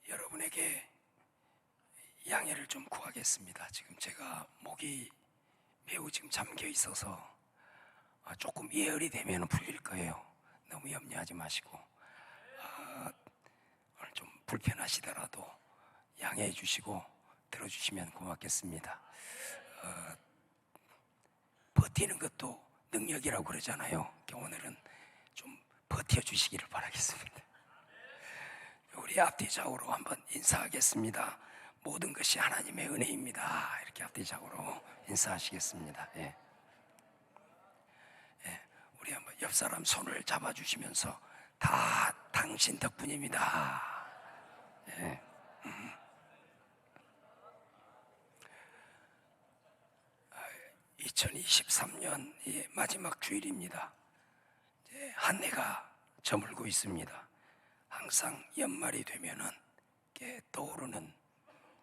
여러분에게 양해를 좀 구하겠습니다. 지금 제가 목이 매우 지금 잠겨 있어서 조금 예열이 되면 풀릴 거예요. 너무 염려하지 마시고 오늘 좀 불편하시더라도 양해해 주시고 들어주시면 고맙겠습니다. 버티는 것도 능력이라고 그러잖아요. 오늘은 좀 버텨주시기를 바라겠습니다. 우리 앞뒤 좌우로 한번 인사하겠습니다. 모든 것이 하나님의 은혜입니다. 이렇게 앞뒤 좌우로 인사하시겠습니다. 예. 우리 한번 옆 사람 손을 잡아주시면서 다 당신 덕분입니다. 예. 2023년 마지막 주일입니다. 이제 한 해가 저물고 있습니다. 항상 연말이 되면은 떠오르는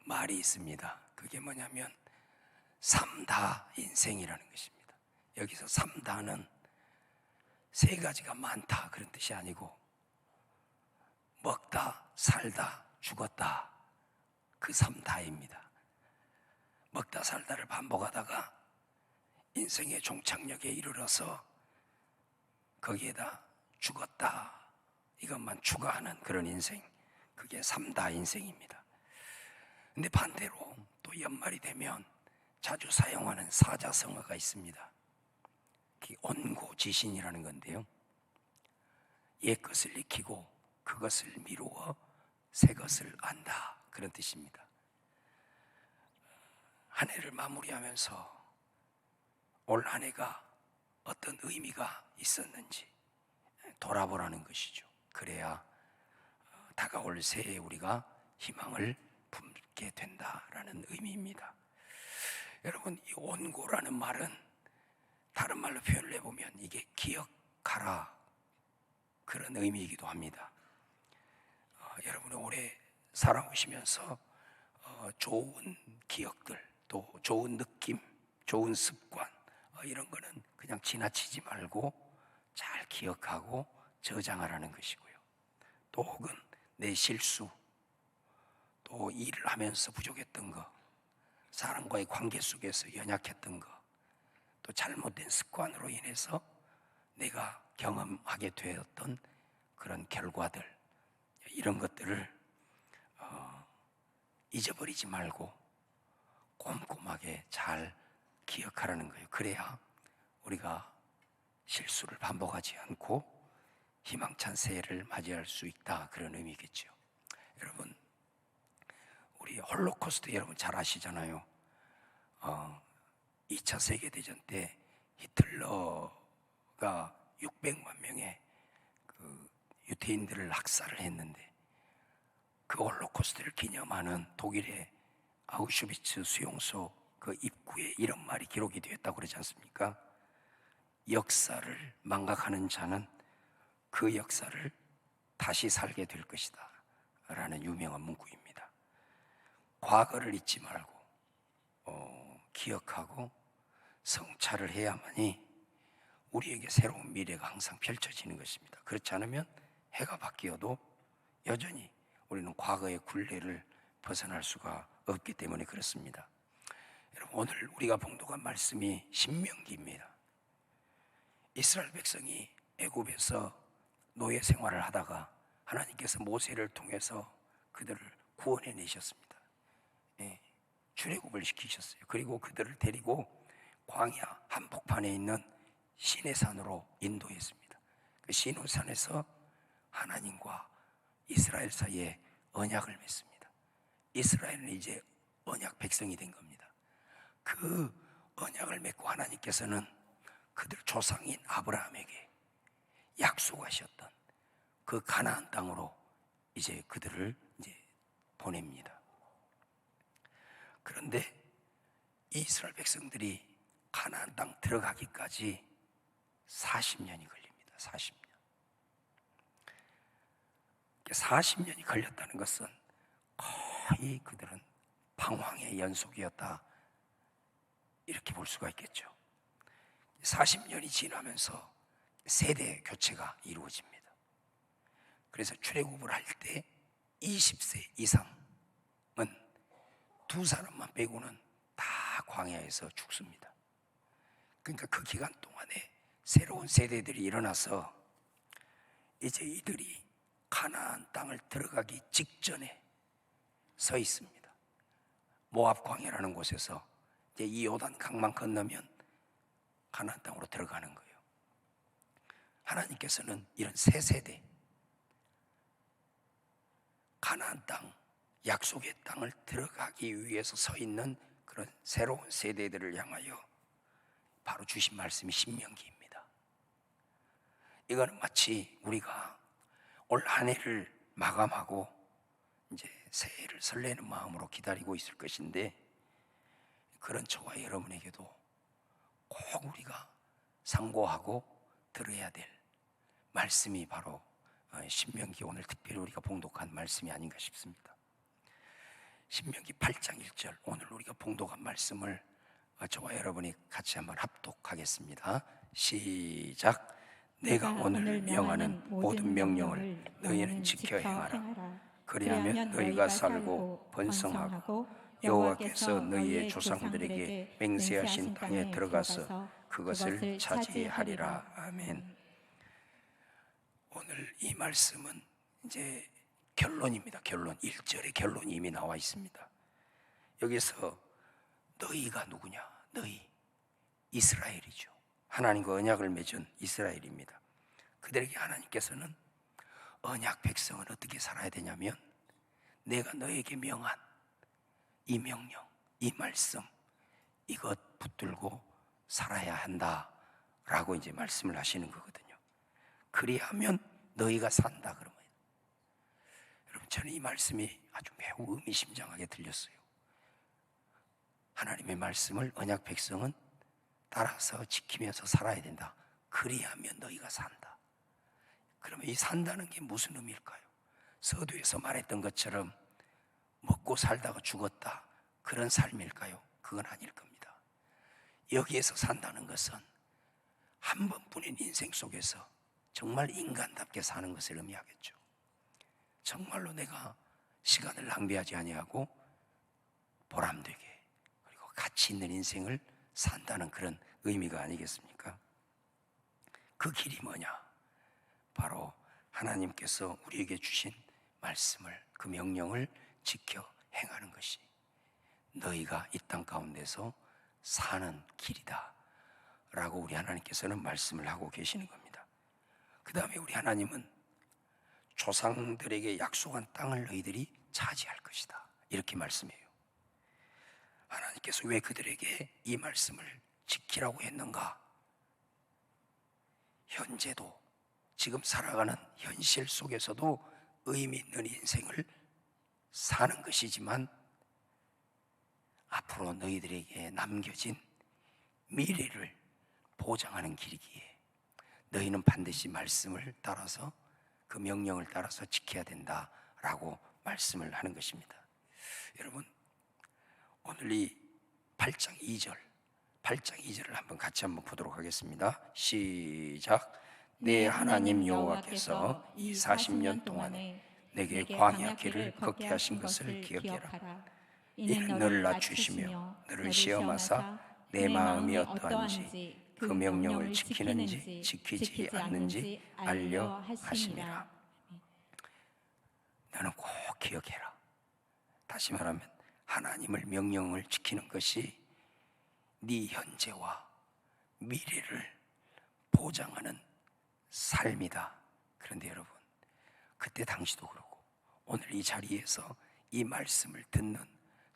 말이 있습니다. 그게 뭐냐면 삼다 인생이라는 것입니다. 여기서 삼다는 세 가지가 많다 그런 뜻이 아니고 먹다, 살다, 죽었다 그 삼다입니다. 먹다 살다를 반복하다가 인생의 종착역에 이르러서 거기에다 죽었다 이것만 추가하는 그런 인생, 그게 삼다 인생입니다. 근데 반대로 또 연말이 되면 자주 사용하는 사자성어가 있습니다. 그게 온고지신이라는 건데요, 옛 것을 익히고 그것을 미루어 새 것을 안다 그런 뜻입니다. 한 해를 마무리하면서 올 한 해가 어떤 의미가 있었는지 돌아보라는 것이죠. 그래야 다가올 새해에 우리가 희망을 품게 된다라는 의미입니다. 여러분, 이 온고라는 말은 다른 말로 표현을 해보면 이게 기억하라 그런 의미이기도 합니다. 여러분이 오래 살아오시면서 좋은 기억들, 또 좋은 느낌, 좋은 습관 이런 거는 그냥 지나치지 말고 잘 기억하고 저장하라는 것이고요. 또 혹은 내 실수, 또 일을 하면서 부족했던 거, 사람과의 관계 속에서 연약했던 거, 또 잘못된 습관으로 인해서 내가 경험하게 되었던 그런 결과들, 이런 것들을 잊어버리지 말고 꼼꼼하게 잘 기억하라는 거예요. 그래야 우리가 실수를 반복하지 않고 희망찬 새해를 맞이할 수 있다 그런 의미겠죠. 여러분, 우리 홀로코스트 여러분 잘 아시잖아요. 2차 세계대전 때 히틀러가 600만 명의 그 유태인들을 학살을 했는데 그 홀로코스트를 기념하는 독일의 아우슈비츠 수용소 그 입구에 이런 말이 기록이 되었다고 그러지 않습니까? 역사를 망각하는 자는 그 역사를 다시 살게 될 것이다 라는 유명한 문구입니다. 과거를 잊지 말고 기억하고 성찰을 해야만이 우리에게 새로운 미래가 항상 펼쳐지는 것입니다. 그렇지 않으면 해가 바뀌어도 여전히 우리는 과거의 굴레를 벗어날 수가 없기 때문에 그렇습니다. 여러분, 오늘 우리가 봉독한 말씀이 신명기입니다. 이스라엘 백성이 애굽에서 노예 생활을 하다가 하나님께서 모세를 통해서 그들을 구원해 내셨습니다. 출애굽을 시키셨어요. 그리고 그들을 데리고 광야 한복판에 있는 시내산으로 인도했습니다. 그 시내산에서 하나님과 이스라엘 사이에 언약을 맺습니다. 이스라엘은 이제 언약 백성이 된 겁니다. 그 언약을 맺고 하나님께서는 그들 조상인 아브라함에게 약속하셨던 그 가나안 땅으로 이제 그들을 이제 보냅니다. 그런데 이스라엘 백성들이 가나안 땅 들어가기까지 40년이 걸립니다. 40년. 40년이 걸렸다는 것은 거의 그들은 방황의 연속이었다 이렇게 볼 수가 있겠죠. 40년이 지나면서 세대 교체가 이루어집니다. 그래서 출애굽을 할 때 20세 이상은 두 사람만 빼고는 다 광야에서 죽습니다. 그러니까 그 기간 동안에 새로운 세대들이 일어나서 이제 이들이 가나안 땅을 들어가기 직전에 서 있습니다. 모압 광야라는 곳에서 이제 이 요단 강만 건너면 가나안 땅으로 들어가는 거예요. 하나님께서는 이런 새 세대, 가나안 땅, 약속의 땅을 들어가기 위해서 서 있는 그런 새로운 세대들을 향하여 바로 주신 말씀이 신명기입니다. 이거는 마치 우리가 올 한 해를 마감하고 이제 새해를 설레는 마음으로 기다리고 있을 것인데, 그런 저와 여러분에게도 꼭 우리가 상고하고 들어야 될 말씀이 바로 신명기, 오늘 특별히 우리가 봉독한 말씀이 아닌가 싶습니다. 신명기 8장 1절, 오늘 우리가 봉독한 말씀을 저와 여러분이 같이 한번 합독하겠습니다. 시작. 내가 오늘 명하는 모든 명령을 너희는 지켜 행하라. 그리하면 너희가 살고 번성하고 여호와께서 너희의 조상들에게 맹세하신 땅에 들어가서 그것을 차지하리라. 아멘. 오늘 이 말씀은 이제 결론입니다. 결론, 1절의 결론이 이미 나와 있습니다. 여기서 너희가 누구냐? 너희, 이스라엘이죠. 하나님과 언약을 맺은 이스라엘입니다. 그들에게 하나님께서는 언약 백성은 어떻게 살아야 되냐면, 내가 너에게 명한 이 명령, 이 말씀, 이것 붙들고 살아야 한다라고 이제 말씀을 하시는 거거든요. 그리하면 너희가 산다 그러면, 여러분, 저는 이 말씀이 아주 매우 의미심장하게 들렸어요. 하나님의 말씀을 언약 백성은 따라서 지키면서 살아야 된다. 그리하면 너희가 산다. 그러면 이 산다는 게 무슨 의미일까요? 서두에서 말했던 것처럼 먹고 살다가 죽었다, 그런 삶일까요? 그건 아닐 겁니다. 여기에서 산다는 것은 한 번뿐인 인생 속에서 정말 인간답게 사는 것을 의미하겠죠. 정말로 내가 시간을 낭비하지 아니하고 보람되게, 그리고 가치 있는 인생을 산다는 그런 의미가 아니겠습니까? 그 길이 뭐냐? 바로 하나님께서 우리에게 주신 말씀을, 그 명령을 지켜 행하는 것이 너희가 이 땅 가운데서 사는 길이다 라고 우리 하나님께서는 말씀을 하고 계시는 겁니다. 그 다음에 우리 하나님은 조상들에게 약속한 땅을 너희들이 차지할 것이다, 이렇게 말씀해요. 하나님께서 왜 그들에게 이 말씀을 지키라고 했는가? 현재도, 지금 살아가는 현실 속에서도 의미 있는 인생을 사는 것이지만, 앞으로 너희들에게 남겨진 미래를 보장하는 길이기에 너희는 반드시 말씀을 따라서, 그 명령을 따라서 지켜야 된다라고 말씀을 하는 것입니다. 여러분, 오늘 이 8장 2절을 한번 같이 한번 보도록 하겠습니다. 시작. 내 하나님 여호와께서 이 40년 동안에 내게 광야 길을 걷게 하신 것을 기억해라. 이는 너를 낮추시며 너를 시험하사 내 마음이 어떠한지 그 명령을 지키는지 지키지 않는지 알려 하심이라. 너는 꼭 기억해라. 다시 말하면 하나님을 명령을 지키는 것이 네 현재와 미래를 보장하는 삶이다. 그런데 여러분, 그때 당시도 그렇고 오늘 이 자리에서 이 말씀을 듣는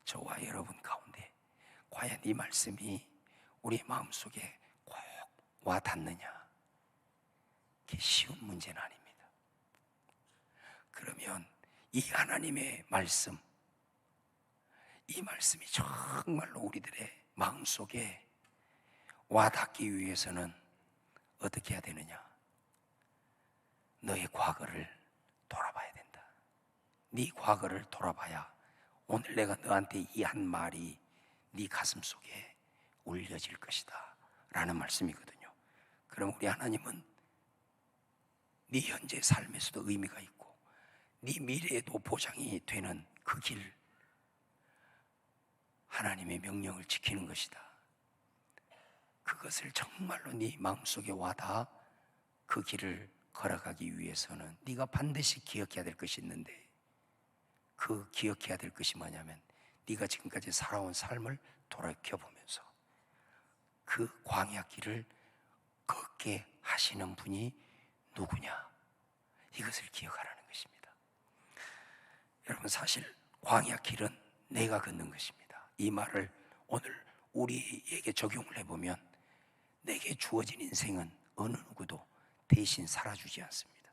저와 여러분 가운데 과연 이 말씀이 우리 마음속에 꼭 와 닿느냐? 그게 쉬운 문제는 아닙니다. 그러면 이 하나님의 말씀, 이 말씀이 정말로 우리들의 마음속에 와 닿기 위해서는 어떻게 해야 되느냐? 너의 과거를 돌아봐야 된다. 네 과거를 돌아봐야 오늘 내가 너한테 이 한 말이 네 가슴 속에 울려질 것이다 라는 말씀이거든요. 그럼 우리 하나님은 네 현재 삶에서도 의미가 있고, 네 미래에도 보장이 되는 그 길, 하나님의 명령을 지키는 것이다. 그것을 정말로 네 마음속에 와닿아 그 길을 걸어가기 위해서는 네가 반드시 기억해야 될 것이 있는데, 그 기억해야 될 것이 뭐냐면 네가 지금까지 살아온 삶을 돌이켜보면서 그 광야 길을 걷게 하시는 분이 누구냐, 이것을 기억하라는 것입니다. 여러분, 사실 광야 길은 내가 걷는 것입니다. 이 말을 오늘 우리에게 적용을 해보면 내게 주어진 인생은 어느 누구도 대신 살아주지 않습니다.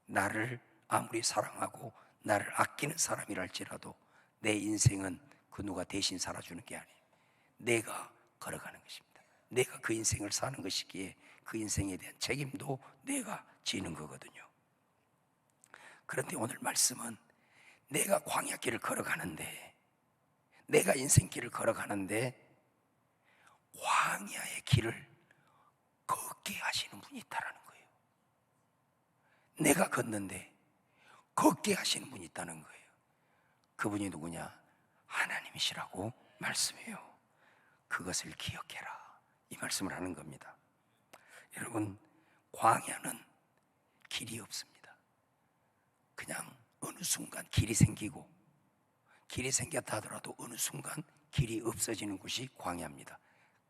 나를 아무리 사랑하고 나를 아끼는 사람이라 할지라도 내 인생은 그 누가 대신 살아주는 게 아니에요. 내가 걸어가는 것입니다. 내가 그 인생을 사는 것이기에 그 인생에 대한 책임도 내가 지는 거거든요. 그런데 오늘 말씀은 내가 광야길을 걸어가는데, 내가 인생길을 걸어가는데 광야의 길을 걷게 하시는 분이 있다는 거예요. 내가 걷는데 걷게 하시는 분이 있다는 거예요. 그분이 누구냐? 하나님이시라고 말씀해요. 그것을 기억해라, 이 말씀을 하는 겁니다. 여러분, 광야는 길이 없습니다. 그냥 어느 순간 길이 생기고, 길이 생겼다 하더라도 어느 순간 길이 없어지는 곳이 광야입니다.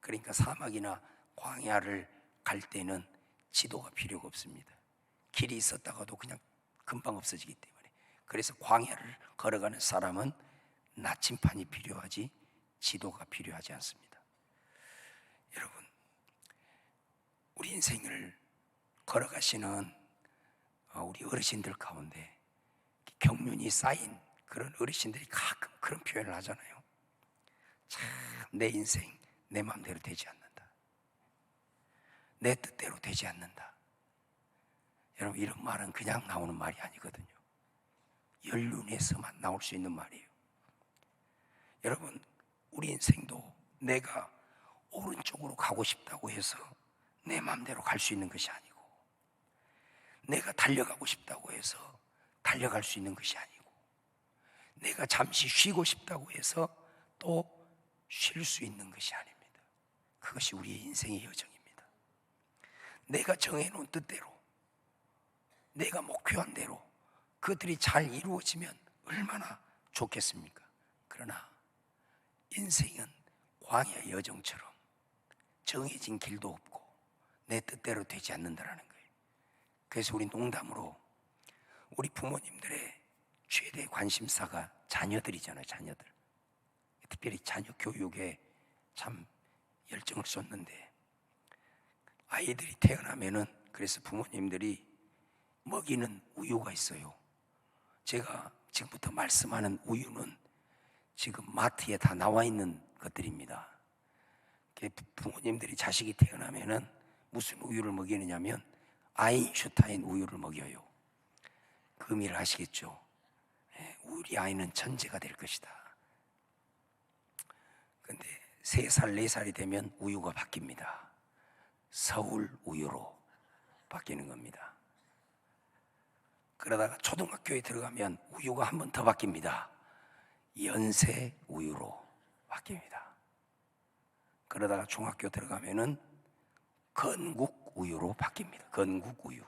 그러니까 사막이나 광야를 갈 때는 지도가 필요가 없습니다. 길이 있었다가도 그냥 금방 없어지기 때문에. 그래서 광야를 걸어가는 사람은 나침판이 필요하지 지도가 필요하지 않습니다. 여러분, 우리 인생을 걸어가시는 우리 어르신들 가운데 경륜이 쌓인 그런 어르신들이 가끔 그런 표현을 하잖아요. 참, 내 인생 내 마음대로 되지 않는다, 내 뜻대로 되지 않는다. 여러분, 이런 말은 그냥 나오는 말이 아니거든요. 연륜에서만 나올 수 있는 말이에요. 여러분, 우리 인생도 내가 오른쪽으로 가고 싶다고 해서 내 마음대로 갈 수 있는 것이 아니고, 내가 달려가고 싶다고 해서 달려갈 수 있는 것이 아니고, 내가 잠시 쉬고 싶다고 해서 또 쉴 수 있는 것이 아닙니다. 그것이 우리의 인생의 여정입니다. 내가 정해놓은 뜻대로, 내가 목표한 대로 그것들이 잘 이루어지면 얼마나 좋겠습니까? 그러나 인생은 광야의 여정처럼 정해진 길도 없고 내 뜻대로 되지 않는다라는 거예요. 그래서 우리 농담으로 우리 부모님들의 최대 관심사가 자녀들이잖아요. 자녀들. 특별히 자녀 교육에 참 열정을 쏟는데, 아이들이 태어나면은 그래서 부모님들이 먹이는 우유가 있어요. 제가 지금부터 말씀하는 우유는 지금 마트에 다 나와 있는 것들입니다. 부모님들이 자식이 태어나면은 무슨 우유를 먹이느냐면 아인슈타인 우유를 먹여요. 그 의미를 아시겠죠? 우리 아이는 천재가 될 것이다. 근데 3살, 4살이 되면 우유가 바뀝니다. 서울 우유로 바뀌는 겁니다. 그러다가 초등학교에 들어가면 우유가 한 번 더 바뀝니다. 연세 우유로 바뀝니다. 그러다가 중학교 들어가면은 건국 우유로 바뀝니다. 건국 우유.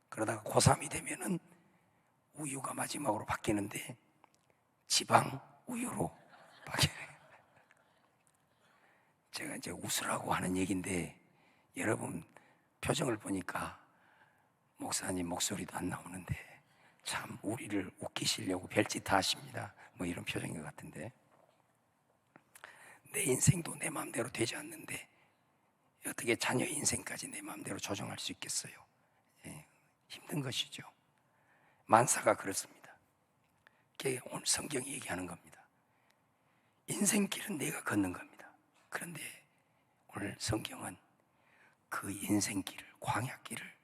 그러다가 고3이 되면은 우유가 마지막으로 바뀌는데 지방 우유로 바뀌네요. 제가 이제 웃으라고 하는 얘기인데 여러분 표정을 보니까 목사님 목소리도 안 나오는데 참 우리를 웃기시려고 별짓 다 하십니다. 뭐 이런 표정인 것 같은데, 내 인생도 내 마음대로 되지 않는데 어떻게 자녀 인생까지 내 마음대로 조정할 수 있겠어요? 힘든 것이죠. 만사가 그렇습니다. 그게 오늘 성경이 얘기하는 겁니다. 인생길은 내가 걷는 겁니다. 그런데 오늘 성경은 그 인생길을, 광야길을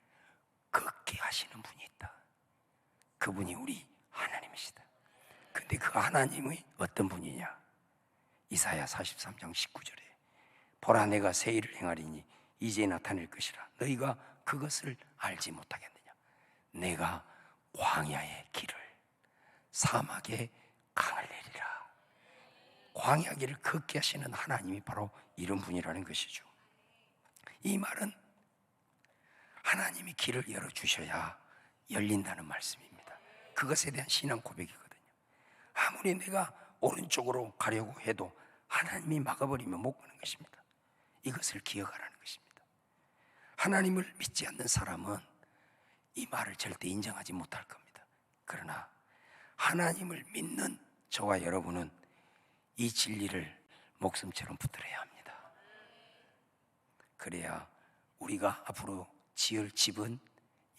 걷게 하시는 분이 있다. 그분이 우리 하나님이시다. 근데 그 하나님의 어떤 분이냐? 이사야 43장 19절에 보라, 내가 새 일을 행하리니 이제 나타낼 것이라 너희가 그것을 알지 못하겠느냐. 내가 광야의 길을, 사막에 강을 내리라. 광야 길을 걷게 하시는 하나님이 바로 이런 분이라는 것이죠. 이 말은 하나님이 길을 열어주셔야 열린다는 말씀입니다. 그것에 대한 신앙 고백이거든요. 아무리 내가 오른쪽으로 가려고 해도 하나님이 막아버리면 못 가는 것입니다. 이것을 기억하라는 것입니다. 하나님을 믿지 않는 사람은 이 말을 절대 인정하지 못할 겁니다. 그러나 하나님을 믿는 저와 여러분은 이 진리를 목숨처럼 붙들어야 합니다. 그래야 우리가 앞으로 지을 집은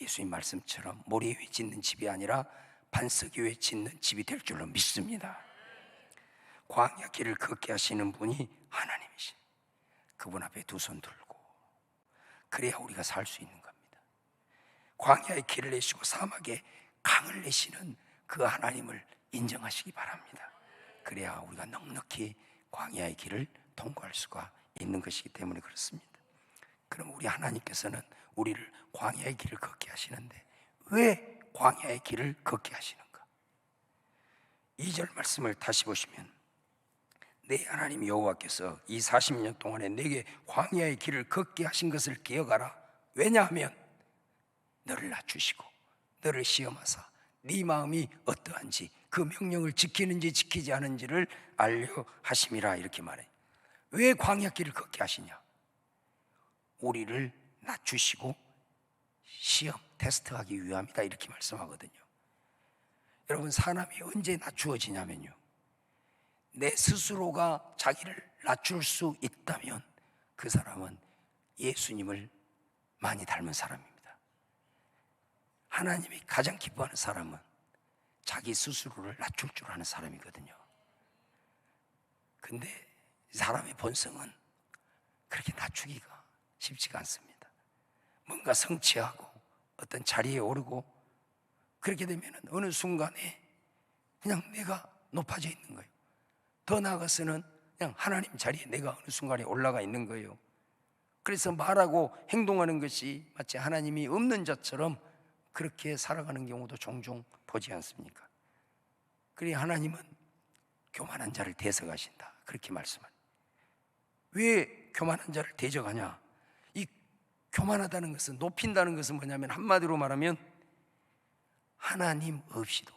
예수님 말씀처럼 모래 위에 짓는 집이 아니라 반석 위에 짓는 집이 될 줄로 믿습니다. 광야 길을 걷게 하시는 분이 하나님이신, 그분 앞에 두 손 들고 그래야 우리가 살 수 있는 겁니다. 광야의 길을 내시고 사막에 강을 내시는 그 하나님을 인정하시기 바랍니다. 그래야 우리가 넉넉히 광야의 길을 통과할 수가 있는 것이기 때문에 그렇습니다. 그럼 우리 하나님께서는 우리를 광야의 길을 걷게 하시는데 왜 광야의 길을 걷게 하시는가? 2절 말씀을 다시 보시면, 내 하나님 여호와께서 이 40년 동안에 내게 광야의 길을 걷게 하신 것을 기억하라. 왜냐하면 너를 낮추시고 너를 시험하사 네 마음이 어떠한지 그 명령을 지키는지 지키지 않은지를 알려 하심이라. 이렇게 말해. 왜 광야 길을 걷게 하시냐? 우리를 낮추시고 시험, 테스트하기 위함이다, 이렇게 말씀하거든요. 여러분, 사람이 언제 낮추어지냐면요, 내 스스로가 자기를 낮출 수 있다면 그 사람은 예수님을 많이 닮은 사람입니다. 하나님이 가장 기뻐하는 사람은 자기 스스로를 낮출 줄 아는 사람이거든요. 근데 사람의 본성은 그렇게 낮추기가 쉽지가 않습니다. 뭔가 성취하고 어떤 자리에 오르고 그렇게 되면 어느 순간에 그냥 내가 높아져 있는 거예요. 더 나아가서는 그냥 하나님 자리에 내가 어느 순간에 올라가 있는 거예요. 그래서 말하고 행동하는 것이 마치 하나님이 없는 자처럼 그렇게 살아가는 경우도 종종 보지 않습니까? 그래 하나님은 교만한 자를 대적하신다, 그렇게 말씀합니다. 왜 교만한 자를 대적하냐? 이 교만하다는 것은, 높인다는 것은 뭐냐면, 한마디로 말하면 하나님 없이도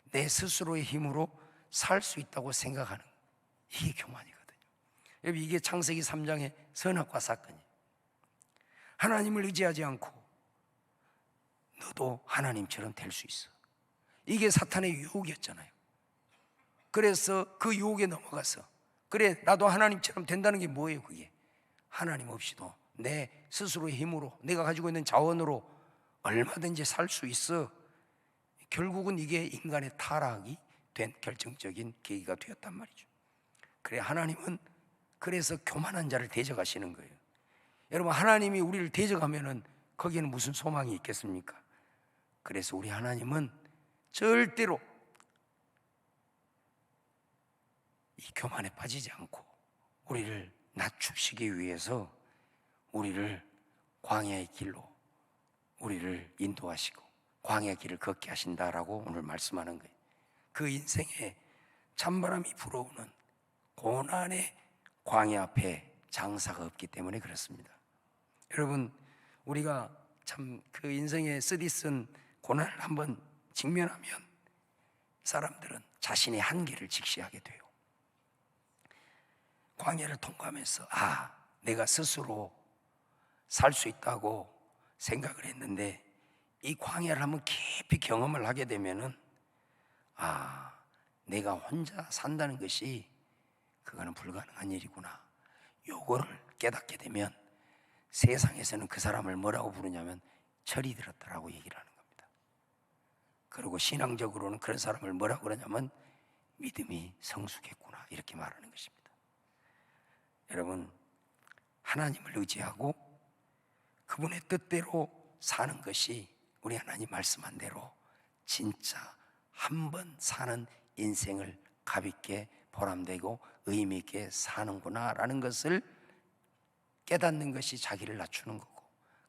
내 스스로의 힘으로 살 수 있다고 생각하는, 이게 교만이거든요. 여러분, 이게 창세기 3장의 선악과 사건이에요. 하나님을 의지하지 않고 너도 하나님처럼 될 수 있어, 이게 사탄의 유혹이었잖아요. 그래서 그 유혹에 넘어가서, 그래 나도 하나님처럼 된다는 게 뭐예요? 그게 하나님 없이도 내 스스로의 힘으로, 내가 가지고 있는 자원으로 얼마든지 살 수 있어. 결국은 이게 인간의 타락이 된 결정적인 계기가 되었단 말이죠. 그래 하나님은 그래서 교만한 자를 대적하시는 거예요. 여러분, 하나님이 우리를 대적하면은 거기에는 무슨 소망이 있겠습니까? 그래서 우리 하나님은 절대로 이 교만에 빠지지 않고 우리를 낮추시기 위해서 우리를 광야의 길로 우리를 인도하시고 광야의 길을 걷게 하신다라고 오늘 말씀하는 거예요. 그 인생에 찬바람이 불어오는 고난의 광야 앞에 장사가 없기 때문에 그렇습니다. 여러분, 우리가 참 그 인생에 쓰디쓴 고난을 한번 직면하면 사람들은 자신의 한계를 직시하게 돼요. 광야를 통과하면서 내가 스스로 살 수 있다고 생각을 했는데 이 광야를 한번 깊이 경험을 하게 되면은 내가 혼자 산다는 것이 그거는 불가능한 일이구나, 요거를 깨닫게 되면 세상에서는 그 사람을 뭐라고 부르냐면 철이 들었다라고 얘기를 하는 겁니다. 그리고 신앙적으로는 그런 사람을 뭐라고 그러냐면 믿음이 성숙했구나, 이렇게 말하는 것입니다. 여러분, 하나님을 의지하고 그분의 뜻대로 사는 것이 우리 하나님 말씀한 대로 진짜 한 번 사는 인생을 가볍게 보람되고 의미 있게 사는구나 라는 것을 깨닫는 것이 자기를 낮추는 거고,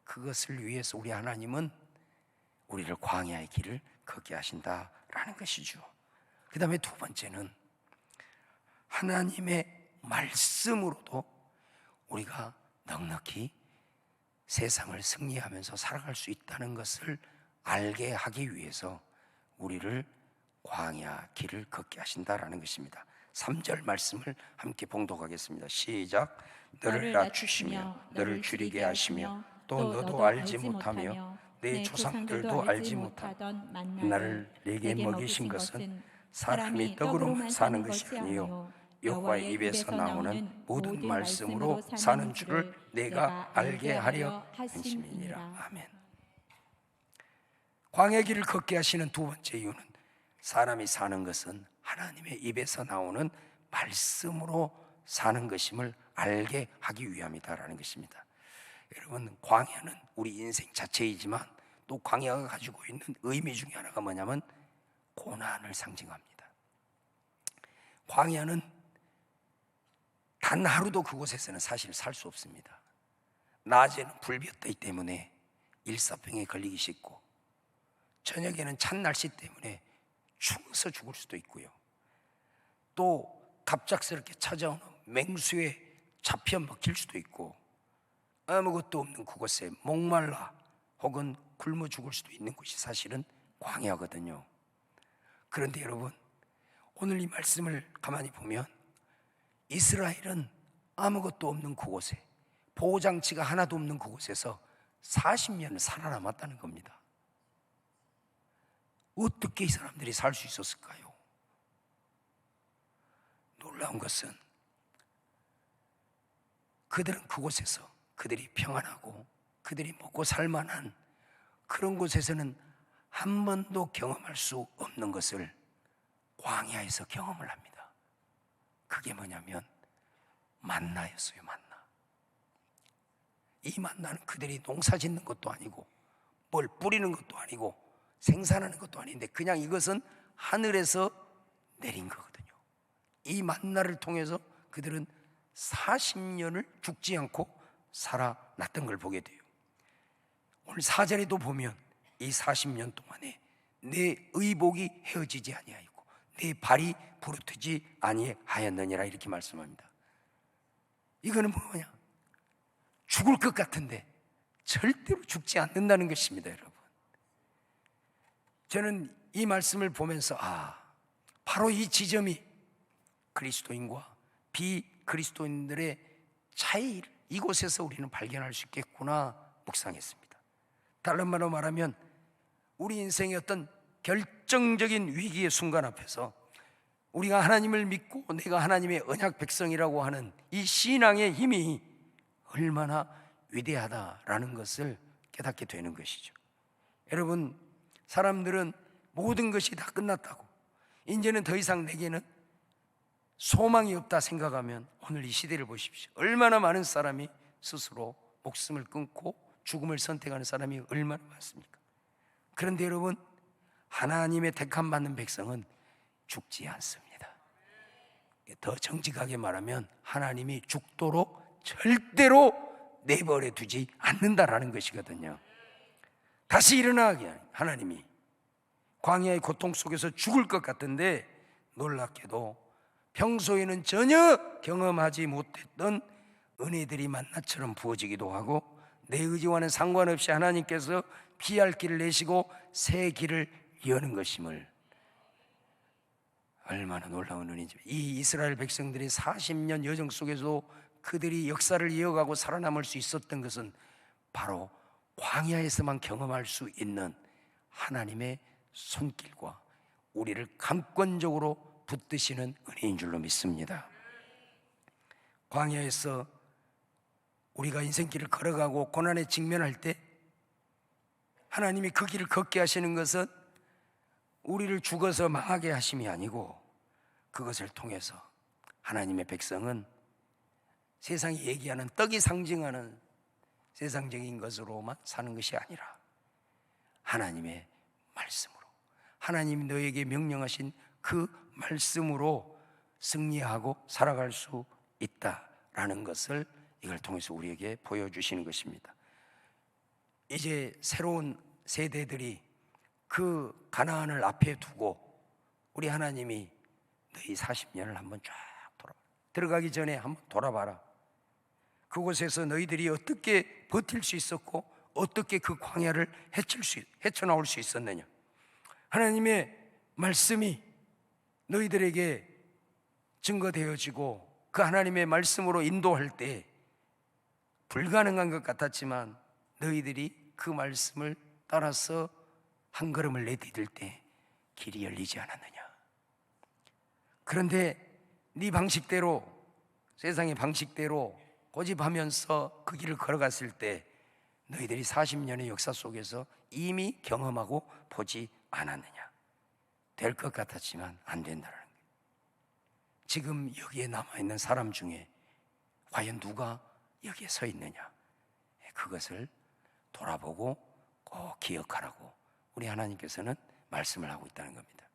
그것을 위해서 우리 하나님은 우리를 광야의 길을 걷게 하신다라는 것이죠. 그 다음에 두 번째는 하나님의 말씀으로도 우리가 넉넉히 세상을 승리하면서 살아갈 수 있다는 것을 알게 하기 위해서 우리를 광야 길을 걷게 하신다라는 것입니다. 3절 말씀을 함께 봉독하겠습니다. 시작. 너를 낮추시며 너를 줄이게 하시며 또 너도 알지 못하며 내 조상들도 알지 못하던 만나를 내게 먹이신 것은 사람이 떡으로만 사는 것이 아니요 여호와의 입에서 나오는 모든 말씀으로 사는 줄을 내가 알게 하려 하심이니라. 아멘. 광야의 길을 걷게 하시는 두 번째 이유는 사람이 사는 것은 하나님의 입에서 나오는 말씀으로 사는 것임을 알게 하기 위함이다라는 것입니다. 여러분, 광야는 우리 인생 자체이지만 또 광야가 가지고 있는 의미 중에 하나가 뭐냐면 고난을 상징합니다. 광야는 단 하루도 그곳에서는 사실 살 수 없습니다. 낮에는 불볕더위 때문에 일사병에 걸리기 쉽고 저녁에는 찬 날씨 때문에 추워서 죽을 수도 있고요. 또 갑작스럽게 찾아오는 맹수에 잡혀 먹힐 수도 있고 아무것도 없는 그곳에 목말라 혹은 굶어 죽을 수도 있는 곳이 사실은 광야거든요. 그런데 여러분, 오늘 이 말씀을 가만히 보면 이스라엘은 아무것도 없는 그곳에, 보호장치가 하나도 없는 그곳에서 40년을 살아남았다는 겁니다. 어떻게 이 사람들이 살 수 있었을까요? 놀라운 것은 그들은 그곳에서 그들이 평안하고 그들이 먹고 살만한 그런 곳에서는 한 번도 경험할 수 없는 것을 광야에서 경험을 합니다. 그게 뭐냐면 만나였어요. 만나. 이 만나는 그들이 농사 짓는 것도 아니고 뭘 뿌리는 것도 아니고 생산하는 것도 아닌데 그냥 이것은 하늘에서 내린 거거든요. 이 만나를 통해서 그들은 40년을 죽지 않고 살아났던 걸 보게 돼요. 오늘 4절에도 보면 이 40년 동안에 내 의복이 헤어지지 아니하였고 내 발이 부르트지 아니하였느니라 이렇게 말씀합니다. 이거는 뭐냐? 죽을 것 같은데 절대로 죽지 않는다는 것입니다. 여러분, 저는 이 말씀을 보면서 바로 이 지점이 그리스도인과 비그리스도인들의 차이를 이곳에서 우리는 발견할 수 있겠구나 묵상했습니다. 다른 말로 말하면 우리 인생의 어떤 결정적인 위기의 순간 앞에서 우리가 하나님을 믿고 내가 하나님의 언약 백성이라고 하는 이 신앙의 힘이 얼마나 위대하다라는 것을 깨닫게 되는 것이죠. 여러분, 사람들은 모든 것이 다 끝났다고 이제는 더 이상 내게는 소망이 없다 생각하면 오늘 이 시대를 보십시오. 얼마나 많은 사람이 스스로 목숨을 끊고 죽음을 선택하는 사람이 얼마나 많습니까? 그런데 여러분, 하나님의 택함 받는 백성은 죽지 않습니다. 더 정직하게 말하면 하나님이 죽도록 절대로 내버려 두지 않는다라는 것이거든요. 다시 일어나게 하나님이 광야의 고통 속에서 죽을 것 같은데 놀랍게도 평소에는 전혀 경험하지 못했던 은혜들이 만나처럼 부어지기도 하고 내 의지와는 상관없이 하나님께서 피할 길을 내시고 새 길을 여는 것임을, 얼마나 놀라운 은혜인지. 이 이스라엘 백성들이 40년 여정 속에서 그들이 역사를 이어가고 살아남을 수 있었던 것은 바로 광야에서만 경험할 수 있는 하나님의 손길과 우리를 강권적으로 붙드시는 은혜인 줄로 믿습니다. 광야에서 우리가 인생길을 걸어가고 고난에 직면할 때 하나님이 그 길을 걷게 하시는 것은 우리를 죽어서 망하게 하심이 아니고 그것을 통해서 하나님의 백성은 세상이 얘기하는 떡이 상징하는 세상적인 것으로만 사는 것이 아니라 하나님의 말씀으로, 하나님이 너에게 명령하신 그 말씀으로 승리하고 살아갈 수 있다라는 것을 이걸 통해서 우리에게 보여주시는 것입니다. 이제 새로운 세대들이 그 가나안을 앞에 두고 우리 하나님이 너희 40년을 한번 쫙 들어가기 전에 한번 돌아봐라. 그곳에서 너희들이 어떻게 버틸 수 있었고 어떻게 그 광야를 헤쳐나올 수 있었느냐. 하나님의 말씀이 너희들에게 증거되어지고 그 하나님의 말씀으로 인도할 때 불가능한 것 같았지만 너희들이 그 말씀을 따라서 한 걸음을 내디딜 때 길이 열리지 않았느냐. 그런데 네 방식대로, 세상의 방식대로 고집하면서 그 길을 걸어갔을 때 너희들이 40년의 역사 속에서 이미 경험하고 보지 않았느냐. 될 것 같았지만 안 된다는 거예요. 지금 여기에 남아있는 사람 중에 과연 누가 여기에 서 있느냐, 그것을 돌아보고 꼭 기억하라고 우리 하나님께서는 말씀을 하고 있다는 겁니다.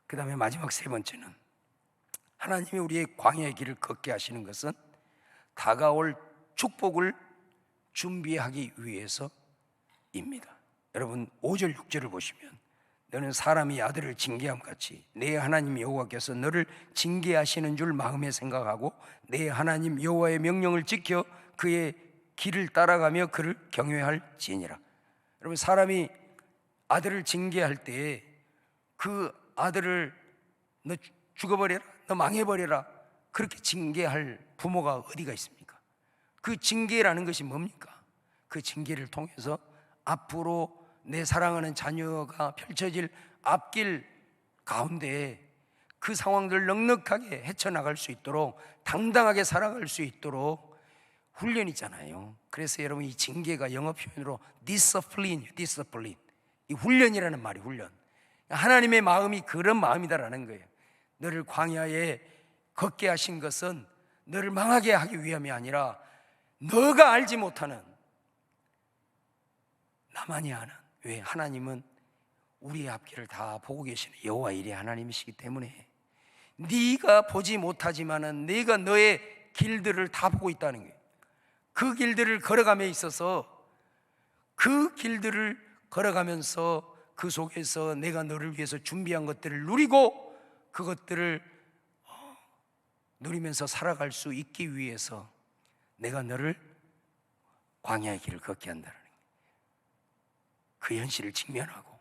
그 다음에 마지막 세 번째는, 하나님이 우리의 광야의 길을 걷게 하시는 것은 다가올 축복을 준비하기 위해서입니다. 여러분 5절 6절을 보시면, 너는 사람이 아들을 징계함 같이 내 하나님 여호와께서 너를 징계하시는 줄 마음에 생각하고 내 하나님 여호와의 명령을 지켜 그의 길을 따라가며 그를 경외할지니라. 여러분, 사람이 아들을 징계할 때 그 아들을 너 죽어버려라, 너 망해버려라, 그렇게 징계할 부모가 어디가 있습니까? 그 징계라는 것이 뭡니까? 그 징계를 통해서 앞으로 내 사랑하는 자녀가 펼쳐질 앞길 가운데 그 상황들을 넉넉하게 헤쳐나갈 수 있도록, 당당하게 살아갈 수 있도록 훈련이잖아요. 그래서 여러분, 이 징계가 영어 표현으로 discipline, 이 훈련이라는 말이 훈련. 하나님의 마음이 그런 마음이다라는 거예요. 너를 광야에 걷게 하신 것은 너를 망하게 하기 위함이 아니라 너가 알지 못하는, 나만이 아는, 왜? 하나님은 우리의 앞길을 다 보고 계시는 여호와 일의 하나님이시기 때문에 네가 보지 못하지만은 내가 너의 길들을 다 보고 있다는 거예요. 그 길들을 걸어감에 있어서, 그 길들을 걸어가면서 그 속에서 내가 너를 위해서 준비한 것들을 누리고 그것들을 누리면서 살아갈 수 있기 위해서 내가 너를 광야의 길을 걷게 한다는 거예요. 그 현실을 직면하고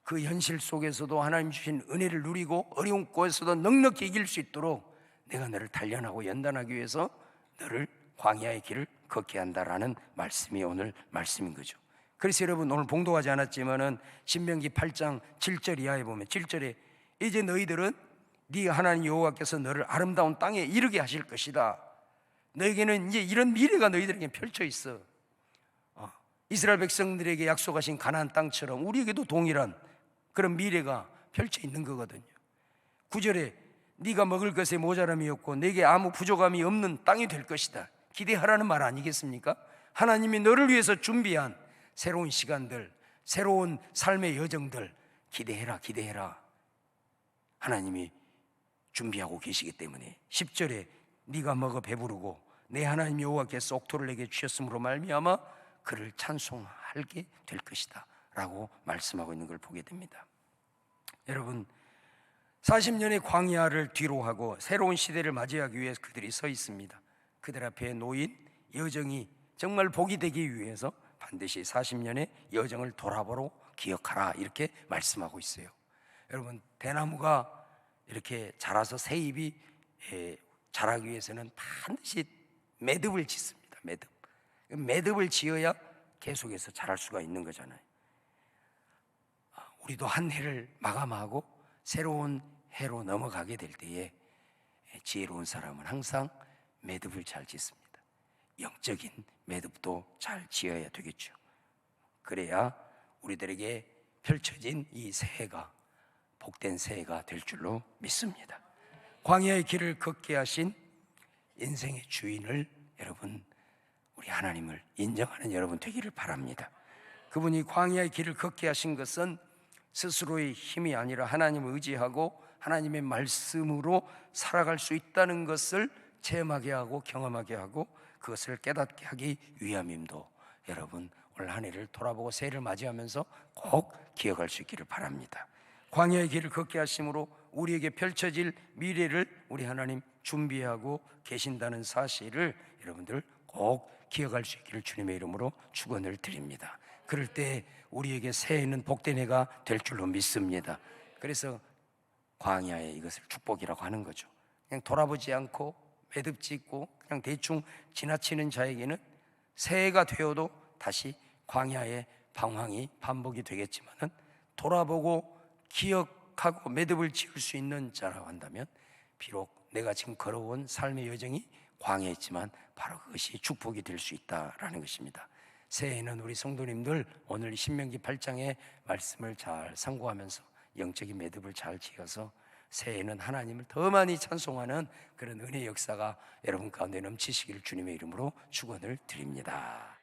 그 현실 속에서도 하나님 주신 은혜를 누리고 어려운 곳에서도 넉넉히 이길 수 있도록 내가 너를 단련하고 연단하기 위해서 너를 광야의 길을 걷게 한다라는 말씀이 오늘 말씀인 거죠. 그래서 여러분, 오늘 봉독하지 않았지만은 신명기 8장 7절 이하에 보면, 7절에 이제 너희들은 네 하나님 여호와께서 너를 아름다운 땅에 이르게 하실 것이다. 너에게는 이제 이런 미래가 너희들에게 펼쳐 있어. 이스라엘 백성들에게 약속하신 가나안 땅처럼 우리에게도 동일한 그런 미래가 펼쳐 있는 거거든요. 9절에 네가 먹을 것에 모자람이 없고 내게 아무 부족함이 없는 땅이 될 것이다. 기대하라는 말 아니겠습니까? 하나님이 너를 위해서 준비한 새로운 시간들, 새로운 삶의 여정들 기대해라, 기대해라. 하나님이 준비하고 계시기 때문에. 10절에 네가 먹어 배부르고 내 하나님 여호와께서 옥토를 내게 주셨으므로 말미암아 그를 찬송하게 될 것이다 라고 말씀하고 있는 걸 보게 됩니다. 여러분, 40년의 광야를 뒤로하고 새로운 시대를 맞이하기 위해서 그들이 서 있습니다. 그들 앞에 놓인 여정이 정말 복이 되기 위해서 반드시 40년의 여정을 돌아보러 기억하라, 이렇게 말씀하고 있어요. 여러분, 대나무가 이렇게 자라서 새 잎이 자라기 위해서는 반드시 매듭을 짓습니다. 매듭을 지어야 계속해서 자랄 수가 있는 거잖아요. 우리도 한 해를 마감하고 새로운 해로 넘어가게 될 때에 지혜로운 사람은 항상 매듭을 잘 짓습니다. 영적인 매듭도 잘 지어야 되겠죠. 그래야 우리들에게 펼쳐진 이 새해가 복된 새해가 될 줄로 믿습니다. 광야의 길을 걷게 하신 인생의 주인을, 여러분, 우리 하나님을 인정하는 여러분 되기를 바랍니다. 그분이 광야의 길을 걷게 하신 것은 스스로의 힘이 아니라 하나님을 의지하고 하나님의 말씀으로 살아갈 수 있다는 것을 체험하게 하고 경험하게 하고 그것을 깨닫게 하기 위함임도 여러분 올 한 해를 돌아보고 새해를 맞이하면서 꼭 기억할 수 있기를 바랍니다. 광야의 길을 걷게 하심으로 우리에게 펼쳐질 미래를 우리 하나님 준비하고 계신다는 사실을 여러분들 꼭 기억할 수 있기를 주님의 이름으로 축원을 드립니다. 그럴 때 우리에게 새해는 복된 해가 될 줄로 믿습니다. 그래서 광야에 이것을 축복이라고 하는 거죠. 그냥 돌아보지 않고 매듭 짓고 그냥 대충 지나치는 자에게는 새해가 되어도 다시 광야의 방황이 반복이 되겠지만은, 돌아보고 기억하고 매듭을 지을 수 있는 자라고 한다면 비록 내가 지금 걸어온 삶의 여정이 광야였지만 바로 그것이 축복이 될 수 있다라는 것입니다. 새해에는 우리 성도님들 오늘 신명기 8장의 말씀을 잘 상고하면서 영적인 매듭을 잘 지어서 새해에는 하나님을 더 많이 찬송하는 그런 은혜의 역사가 여러분 가운데 넘치시기를 주님의 이름으로 축원을 드립니다.